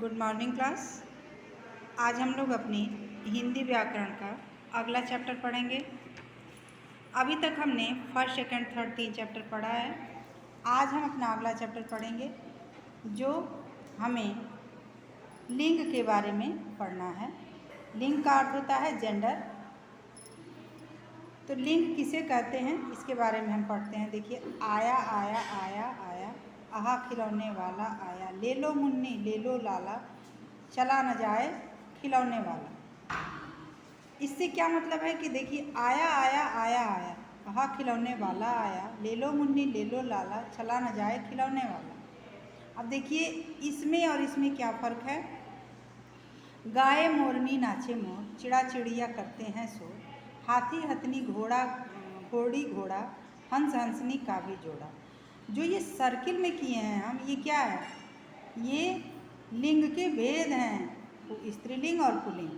Good morning class. आज हम लोग अपनी हिंदी व्याकरण का अगला चैप्टर पढ़ेंगे। अभी तक हमने फर्स्ट सेकंड थर्ड 3 चैप्टर पढ़ा है। आज हम अपना अगला चैप्टर पढ़ेंगे जो हमें लिंग के बारे में पढ़ना है। लिंग का अर्थ होता है जेंडर। तो लिंग किसे कहते हैं इसके बारे में हम पढ़ते हैं। देखिए, आया आया आया आया, आहा खिलौने वाला आया, ले लो मुन्नी ले लो लाला, चला न जाए खिलौने वाला। इससे क्या मतलब है कि देखिए, आया आया आया आया, आहा खिलौने वाला आया, ले लो मुन्नी ले लो लाला, चला न जाए खिलौने वाला। अब देखिए, इसमें और इसमें क्या फ़र्क है। गाय मोरनी नाचे मोर, चिड़ा चिड़िया करते हैं शोर, हाथी हथनी घोड़ा घोड़ी घोड़ा, हंस हंसनी का भी जोड़ा। जो ये सर्किल में किए हैं हम, ये क्या है? ये लिंग के भेद हैं, स्त्रीलिंग और पुल्लिंग।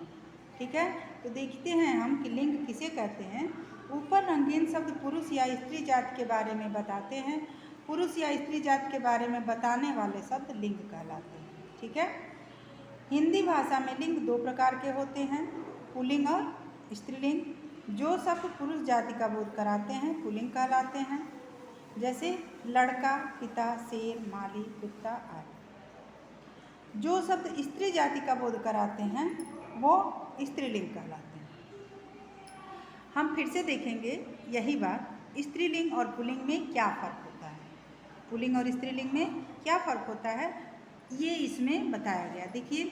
ठीक है, तो देखते हैं हम कि लिंग किसे कहते हैं। ऊपर रंगीन शब्द पुरुष या स्त्री जाति के बारे में बताते हैं। पुरुष या स्त्री जाति के बारे में बताने वाले शब्द लिंग कहलाते हैं। ठीक है, हिंदी भाषा में लिंग 2 प्रकार के होते हैं, पुल्लिंग और स्त्रीलिंग। जो शब्द पुरुष जाति का बोध कराते हैं पुल्लिंग कहलाते हैं, जैसे लड़का, पिता, शेर, माली, कुत्ता आदि। जो शब्द स्त्री जाति का बोध कराते हैं वो स्त्रीलिंग कहलाते हैं। हम फिर से देखेंगे यही बात, स्त्रीलिंग और पुल्लिंग में क्या फ़र्क होता है। पुल्लिंग और स्त्रीलिंग में क्या फ़र्क होता है ये इसमें बताया गया। देखिए,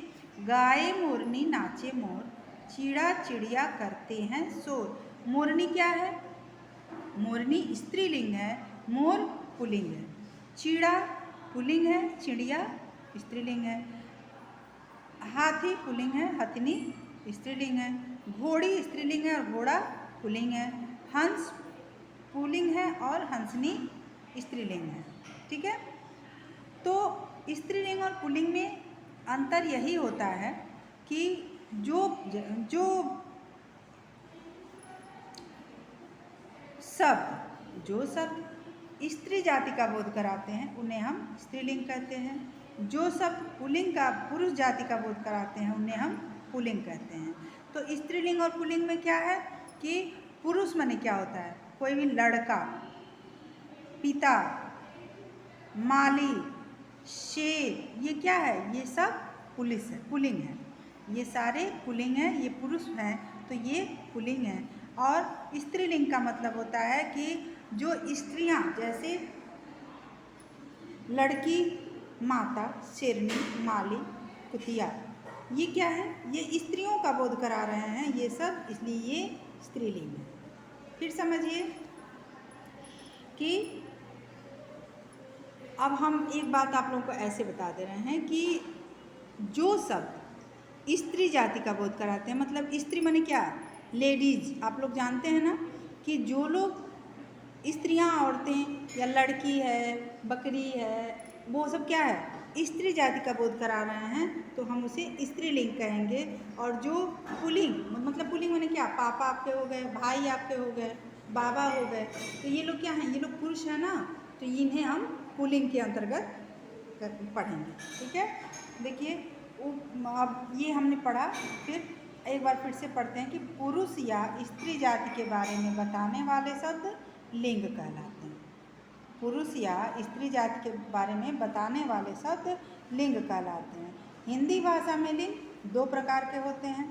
गाय मोरनी नाचे मोर, चिड़ा चिड़िया करते हैं शोर। मोरनी क्या है? मोरनी स्त्रीलिंग है, मोर पुल्लिंग है। चिड़ा पुल्लिंग है, चिड़िया स्त्रीलिंग है। हाथी पुल्लिंग है, हथनी स्त्रीलिंग है। घोड़ी स्त्रीलिंग है और घोड़ा पुल्लिंग है। हंस पुल्लिंग है और हंसनी स्त्रीलिंग है। ठीक है, तो स्त्रीलिंग और पुल्लिंग में अंतर यही होता है कि जो शब्द स्त्री जाति का बोध कराते हैं उन्हें हम स्त्रीलिंग कहते हैं। जो शब्द पुल्लिंग का पुरुष जाति का बोध कराते हैं उन्हें हम पुल्लिंग कहते हैं। तो स्त्रीलिंग और पुल्लिंग में क्या है कि पुरुष माने क्या होता है? कोई भी लड़का, पिता, माली, शेर, ये क्या है? ये सब पुल्लिंग है। ये सारे पुल्लिंग हैं, ये पुरुष हैं तो ये पुल्लिंग है। और स्त्रीलिंग का मतलब होता है कि जो स्त्रियां, जैसे लड़की, माता, शेरनी, माली, कुतिया, ये क्या है? ये स्त्रियों का बोध करा रहे हैं ये सब, इसलिए ये स्त्रीलिंग है। फिर समझिए कि अब हम एक बात आप लोगों को ऐसे बता दे रहे हैं कि जो शब्द स्त्री जाति का बोध कराते हैं, मतलब स्त्री माने क्या? लेडीज। आप लोग जानते हैं ना कि जो लोग स्त्रियां, औरतें या लड़की है, बकरी है, वो सब क्या है? स्त्री जाति का बोध करा रहे हैं तो हम उसे स्त्रीलिंग कहेंगे। और जो पुल्लिंग, मतलब पुल्लिंग माने क्या? पापा आपके हो गए, भाई आपके हो गए, बाबा हो गए, तो ये लोग क्या हैं? ये लोग पुरुष हैं ना, तो इन्हें हम पुल्लिंग के अंतर्गत पढ़ेंगे। ठीक है, देखिए, अब ये हमने पढ़ा, फिर एक बार फिर से पढ़ते हैं कि पुरुष या स्त्री जाति के बारे में बताने वाले शब्द लिंग कहलाते हैं। पुरुष या स्त्री जाति के बारे में बताने वाले शब्द लिंग कहलाते हैं। हिंदी भाषा में लिंग 2 प्रकार के होते हैं,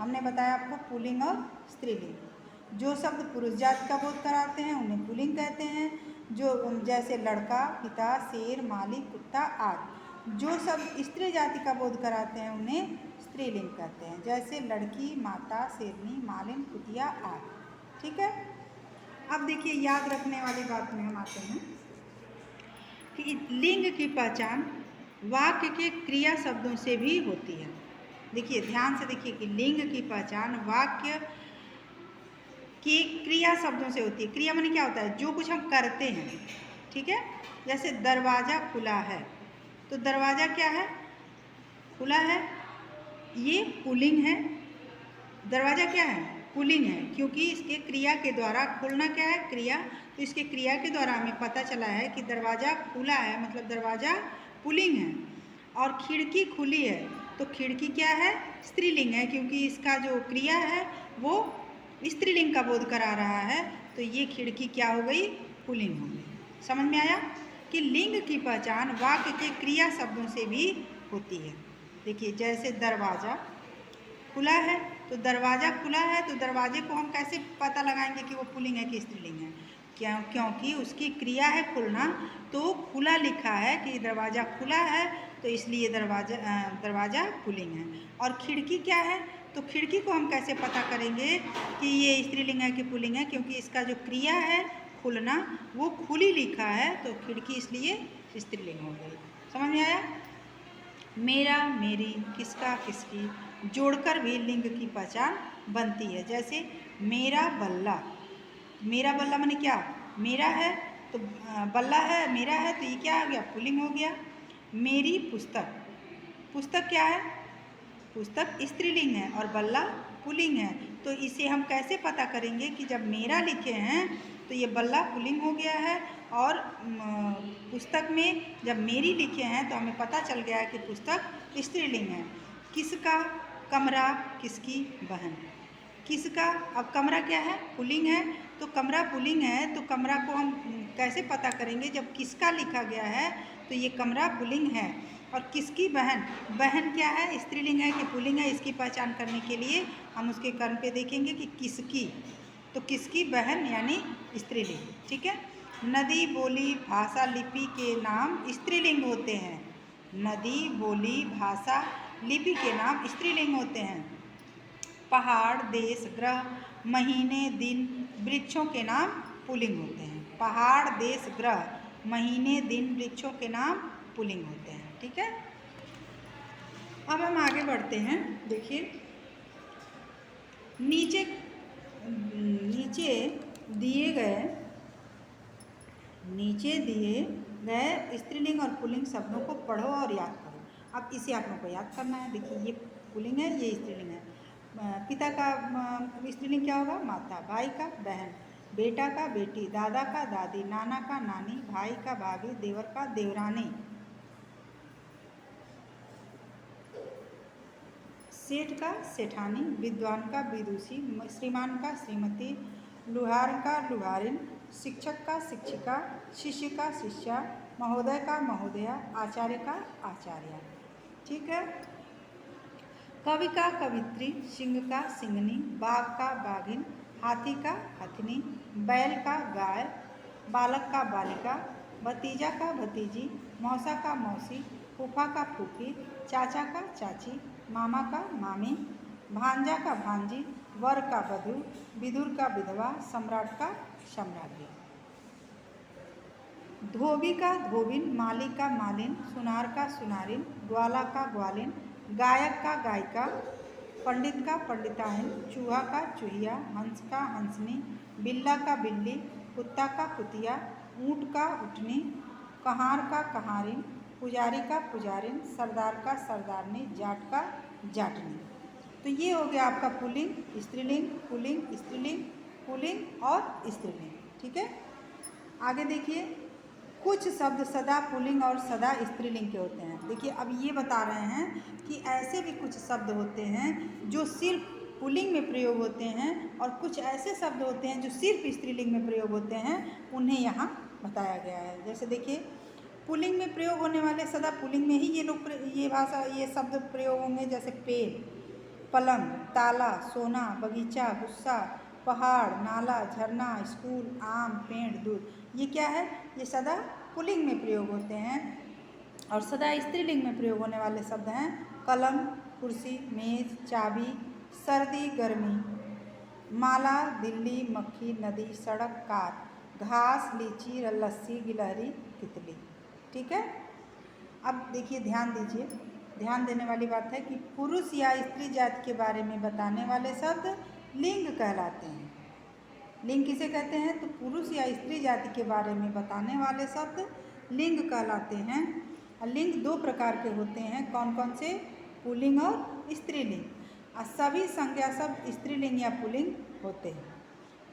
हमने बताया आपको, पुल्लिंग और स्त्रीलिंग। जो शब्द पुरुष जाति का बोध कराते हैं उन्हें पुल्लिंग कहते हैं, जो जैसे लड़का, पिता, शेर, माली, कुत्ता आदि। जो शब्द स्त्री जाति का बोध कराते हैं उन्हें स्त्रीलिंग कहते हैं, जैसे लड़की, माता, शेरनी, मालिन, कुतिया आदि। ठीक है, अब देखिए, याद रखने वाली बात में हम आते हैं कि लिंग की पहचान वाक्य के क्रिया शब्दों से भी होती है। देखिए, ध्यान से देखिए कि लिंग की पहचान वाक्य के क्रिया शब्दों से होती है। क्रिया माने क्या होता है? जो कुछ हम करते हैं। ठीक है, जैसे दरवाज़ा खुला है, तो दरवाज़ा क्या है? खुला है, ये पुल्लिंग है। दरवाज़ा क्या है? पुल्लिंग है, क्योंकि इसके क्रिया के द्वारा, खुलना क्या है? क्रिया, तो इसके क्रिया के द्वारा हमें पता चला है कि दरवाज़ा खुला है, मतलब दरवाज़ा पुल्लिंग है। और खिड़की खुली है, तो खिड़की क्या है? स्त्रीलिंग है, क्योंकि इसका जो क्रिया है वो स्त्रीलिंग का बोध करा रहा है, तो ये खिड़की क्या हो गई? पुल्लिंग हो गई। समझ में आया कि लिंग की पहचान वाक्य के क्रिया शब्दों से भी होती है। देखिए, जैसे दरवाज़ा खुला है, तो दरवाज़ा खुला है, तो दरवाजे को हम कैसे पता लगाएंगे कि वो पुल्लिंग है कि स्त्रीलिंग है? क्योंकि उसकी क्रिया है खुलना, तो खुला लिखा है कि दरवाज़ा खुला है, तो इसलिए दरवाज़ा पुल्लिंग है। और खिड़की क्या है? तो खिड़की को हम कैसे पता करेंगे कि ये स्त्रीलिंग है कि पुल्लिंग है? क्योंकि इसका जो क्रिया है खुलना, वो खुली लिखा है, तो खिड़की इसलिए स्त्रीलिंग हो गई। समझ में आया? मेरा, मेरी, किसका, किसकी जोड़कर भी लिंग की पहचान बनती है। जैसे मेरा बल्ला, मेरा बल्ला माने क्या? मेरा है, तो बल्ला है, मेरा है, तो ये क्या आ गया? पुल्लिंग हो गया। मेरी पुस्तक, पुस्तक क्या है? पुस्तक स्त्रीलिंग है और बल्ला पुल्लिंग है, तो इसे हम कैसे पता करेंगे कि जब मेरा लिखे हैं तो ये बल्ला पुल्लिंग हो गया है, और पुस्तक में जब मेरी लिखे हैं तो हमें पता चल गया है कि पुस्तक स्त्रीलिंग है। किसका? कमरा, किसकी? बहन। किसका? अब कमरा क्या है? पुल्लिंग है, तो कमरा पुल्लिंग है, तो कमरा को हम कैसे पता करेंगे? जब किसका लिखा गया है तो ये कमरा पुल्लिंग है। और किसकी? बहन। बहन क्या है? स्त्रीलिंग है कि पुल्लिंग है? इसकी पहचान करने के लिए हम उसके कर्म पे देखेंगे कि किसकी, तो किसकी? बहन यानी स्त्रीलिंग। ठीक है। नदी, बोली, भाषा, लिपि के नाम स्त्रीलिंग होते हैं। नदी, बोली, भाषा, लिपि के नाम स्त्रीलिंग होते हैं। पहाड़, देश, ग्रह, महीने, दिन, वृक्षों के नाम पुल्लिंग होते हैं। पहाड़, देश, ग्रह, महीने, दिन, वृक्षों के नाम पुल्लिंग होते हैं। ठीक है। अब हम आगे बढ़ते हैं। देखिए, नीचे नीचे दिए गए स्त्रीलिंग और पुल्लिंग शब्दों को पढ़ो और याद करो। अब इसे आप लोगों को याद करना है। देखिए, ये पुल्लिंग है, ये स्त्रीलिंग है। पिता का स्त्रीलिंग क्या होगा? माता। भाई का? बहन। बेटा का? बेटी। दादा का? दादी। नाना का? नानी। भाई का? भाभी। देवर का? देवरानी। सेठ का? सेठानी। विद्वान का? विदुषी। श्रीमान का? श्रीमती। लुहार का? लुहारिन। शिक्षक का? शिक्षिका। शिष्य का? शिष्या। महोदय का? महोदया। आचार्य का? आचार्य। ठीक है। कवि का? कवित्री। सिंह का? सिंहनी। बाघ का? बाघिन। हाथी का? हथिनी। बैल का? गाय। बालक का? बालिका। भतीजा का? भतीजी। मौसा का? मौसी। फूफा का? फूफी। चाचा का? चाची। मामा का? मामी। भांजा का? भांजी। वर का? वधू। विदुर का? विधवा। सम्राट का? सम्राज्ञी। धोबी का? धोबिन। माली का? मालिन। सुनार का? सुनारिन। ग्वाला का? ग्वालिन। गायक का? गायिका। पंडित का? पंडिताइन। चूहा का? चूहिया। हंस का? हंसनी। बिल्ला का? बिल्ली। कुत्ता का? कुतिया। ऊँट का? उठनी। कहार का? कहारिन। पुजारी का? पुजारिन। सरदार का? सरदारनी। जाट का? जाटनी। तो ये हो गया आपका पुल्लिंग, स्त्रीलिंग, पुल्लिंग, स्त्रीलिंग, पुल्लिंग और स्त्रीलिंग। ठीक है। आगे देखिए, कुछ शब्द सदा पुल्लिंग और सदा स्त्रीलिंग के होते हैं। देखिए, अब ये बता रहे हैं कि ऐसे भी कुछ शब्द होते हैं जो सिर्फ पुल्लिंग में प्रयोग होते हैं, और कुछ ऐसे शब्द होते हैं जो सिर्फ स्त्रीलिंग में प्रयोग होते हैं, उन्हें यहाँ बताया गया है। जैसे देखिए, पुल्लिंग में प्रयोग होने वाले सदा पुल्लिंग में ही ये शब्द प्रयोग होंगे। जैसे पेड़, पलंग, ताला, सोना, बगीचा, गुस्सा, पहाड़, नाला, झरना, स्कूल, आम, पेड़, दूध। ये क्या है? ये सदा पुल्लिंग में प्रयोग होते हैं। और सदा स्त्रीलिंग में प्रयोग होने वाले शब्द हैं कलम, कुर्सी, मेज, चाबी, सर्दी, गर्मी, माला, दिल्ली, मक्खी, नदी, सड़क, कार, घास, लीची, लस्सी, गिलहरी, तितली। ठीक है। अब देखिए, ध्यान दीजिए, ध्यान देने वाली बात है कि पुरुष या स्त्री जाति के बारे में बताने वाले शब्द लिंग कहलाते हैं। लिंग किसे कहते हैं? तो पुरुष या स्त्री जाति के बारे में बताने वाले शब्द लिंग कहलाते हैं। और लिंग दो प्रकार के होते हैं। कौन कौन से? पुल्लिंग और स्त्रीलिंग। और सभी संज्ञा शब्द स्त्रीलिंग या पुल्लिंग होते हैं।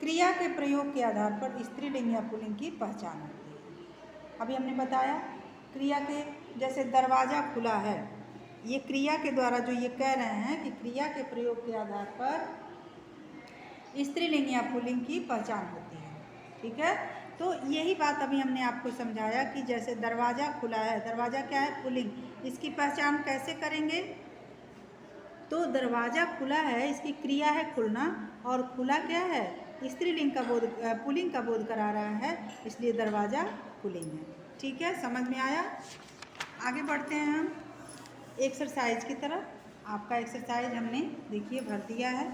क्रिया के प्रयोग के आधार पर स्त्रीलिंग या पुल्लिंग की पहचान होती है। अभी हमने बताया क्रिया के जैसे दरवाज़ा खुला है, ये क्रिया के द्वारा जो ये कह रहे हैं कि क्रिया के प्रयोग के आधार पर स्त्रीलिंग या पुल्लिंग की पहचान होती है। ठीक है, तो यही बात अभी हमने आपको समझाया कि जैसे दरवाज़ा खुला है, दरवाज़ा क्या है? पुल्लिंग। इसकी पहचान कैसे करेंगे? तो दरवाज़ा खुला है, इसकी क्रिया है खुलना, और खुला क्या है? स्त्रीलिंग का बोध, पुल्लिंग का बोध करा रहा है, इसलिए दरवाज़ा पुल्लिंग है। ठीक है, समझ में आया? आगे बढ़ते हैं हम एक्सरसाइज की तरफ। आपका एक्सरसाइज हमने देखिए भर दिया है।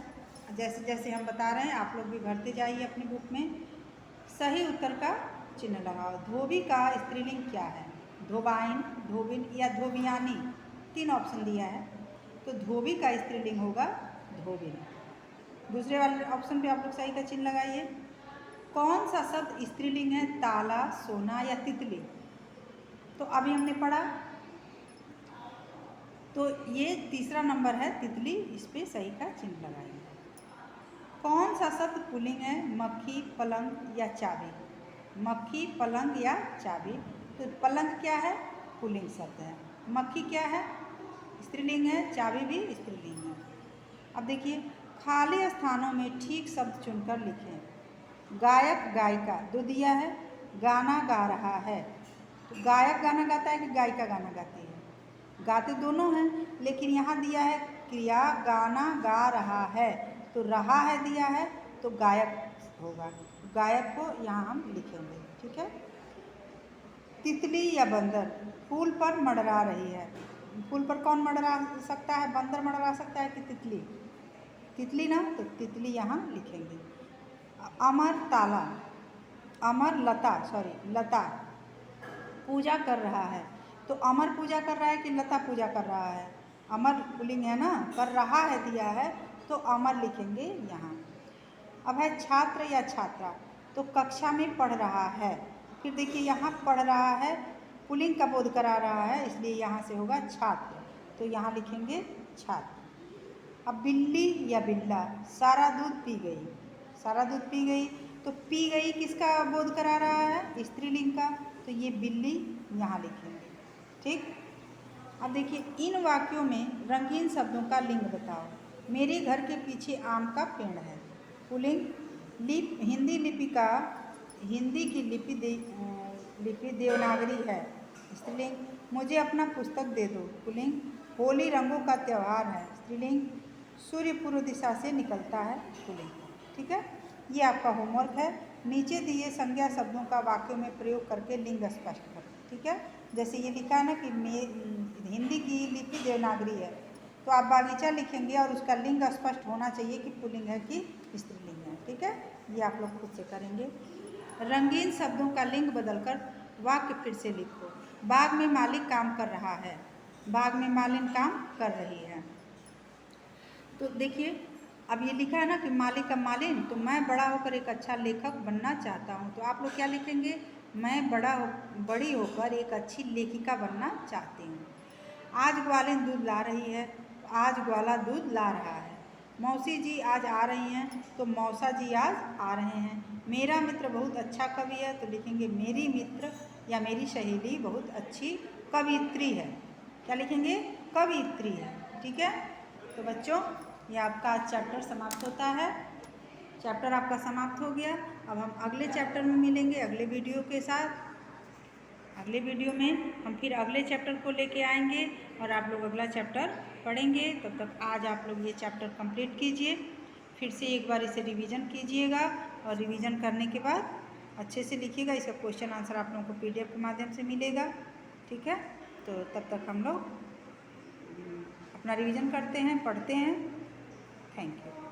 जैसे जैसे हम बता रहे हैं आप लोग भी भरते जाइए अपनी बुक में। सही उत्तर का चिन्ह लगाओ। धोबी का स्त्रीलिंग क्या है? धोबाइन, धोबिन या धोबियानी, 3 ऑप्शन दिया है। तो धोबी का स्त्रीलिंग होगा धोबिन। दूसरे वाले ऑप्शन पे आप लोग सही का चिन्ह लगाइए। कौन सा शब्द स्त्रीलिंग है? ताला, सोना या तितली? तो अभी हमने पढ़ा, तो ये तीसरा नंबर है तितली, इस पे सही का चिन्ह लगाइए। कौन सा शब्द पुल्लिंग है? मक्खी, पलंग या चाबी? मक्खी, पलंग या चाबी? तो पलंग क्या है? पुल्लिंग शब्द है। मक्खी क्या है? स्त्रीलिंग है। चाबी भी स्त्रीलिंग है। अब देखिए, खाली स्थानों में ठीक शब्द चुनकर लिखें। गायक, गायिका, दो दिया है। गाना गा रहा है, तो गायक गाना गाता है कि गायिका गाना गाती है? गाते दोनों हैं, लेकिन यहाँ दिया है क्रिया गाना गा रहा है, तो रहा है दिया है, तो गायक होगा। गायक को यहाँ हम लिखेंगे। ठीक है। तितली या बंदर? फूल पर मंडरा रही है। फूल पर कौन मंडरा सकता है? बंदर मंडरा सकता है कि तितली? तितली ना, तो तितली यहाँ लिखेंगे। अमर, ताला। अमर, लता, लता पूजा कर रहा है, तो अमर पूजा कर रहा है कि लता पूजा कर रहा है? अमर पुल्लिंग है ना, कर रहा है दिया है, तो अमर लिखेंगे यहाँ। अब है छात्र या छात्रा, तो कक्षा में पढ़ रहा है। फिर देखिए यहाँ पढ़ रहा है, पुल्लिंग का बोध करा रहा है, इसलिए यहाँ से होगा छात्र, तो यहाँ लिखेंगे छात्र। अब बिल्ली या बिल्ला? सारा दूध पी गई। सारा दूध पी गई, तो पी गई किसका बोध करा रहा है? स्त्रीलिंग का, तो ये बिल्ली यहाँ लिखेंगे। ठीक। अब देखिए, इन वाक्यों में रंगीन शब्दों का लिंग बताओ। मेरे घर के पीछे आम का पेड़ है, पुल्लिंग। हिंदी लिपि का, हिंदी की लिपि देवनागरी है, स्त्रीलिंग। मुझे अपना पुस्तक दे दो, पुल्लिंग। होली रंगों का त्यौहार है, स्त्रीलिंग। सूर्य पूर्व दिशा से निकलता है, पुल्लिंग। ठीक है, ये आपका होमवर्क है। नीचे दिए संज्ञा शब्दों का वाक्यों में प्रयोग करके लिंग स्पष्ट करें। ठीक है, जैसे ये लिखा है ना कि हिंदी की लिपि देवनागरी है, तो आप बागीचा लिखेंगे और उसका लिंग स्पष्ट होना चाहिए कि पुल्लिंग है कि स्त्रीलिंग है। ठीक है, ये आप लोग खुद से करेंगे। रंगीन शब्दों का लिंग बदलकर वाक्य फिर से लिखो। बाग में मालिक काम कर रहा है, बाग में मालिन काम कर रही है। तो देखिए, अब ये लिखा है ना कि मालिक का मालिन, तो मैं बड़ा होकर एक अच्छा लेखक बनना चाहता हूँ, तो आप लोग क्या लिखेंगे? मैं बड़ी होकर एक अच्छी लेखिका बनना चाहती हूँ। आज ग्वालिन दूध ला रही है, तो आज ग्वाला दूध ला रहा है। मौसी जी आज आ रही हैं, तो मौसा जी आज आ रहे हैं। मेरा मित्र बहुत अच्छा कवि है, तो लिखेंगे मेरी मित्र या मेरी सहेली बहुत अच्छी कवियत्री है। क्या लिखेंगे? कवियत्री है। ठीक है, तो बच्चों, ये आपका आज चैप्टर समाप्त होता है। चैप्टर आपका समाप्त हो गया। अब हम अगले चैप्टर में मिलेंगे अगले वीडियो के साथ। अगले वीडियो में हम फिर अगले चैप्टर को लेके आएंगे और आप लोग अगला चैप्टर पढ़ेंगे। तब तक आज आप लोग ये चैप्टर कंप्लीट कीजिए, फिर से एक बार इसे रिवीजन कीजिएगा, और रिवीजन करने के बाद अच्छे से लिखिएगा। इसका क्वेश्चन आंसर आप लोगों को PDF के माध्यम से मिलेगा। ठीक है, तो तब तक हम लोग अपना रिवीजन करते हैं, पढ़ते हैं। Thank you.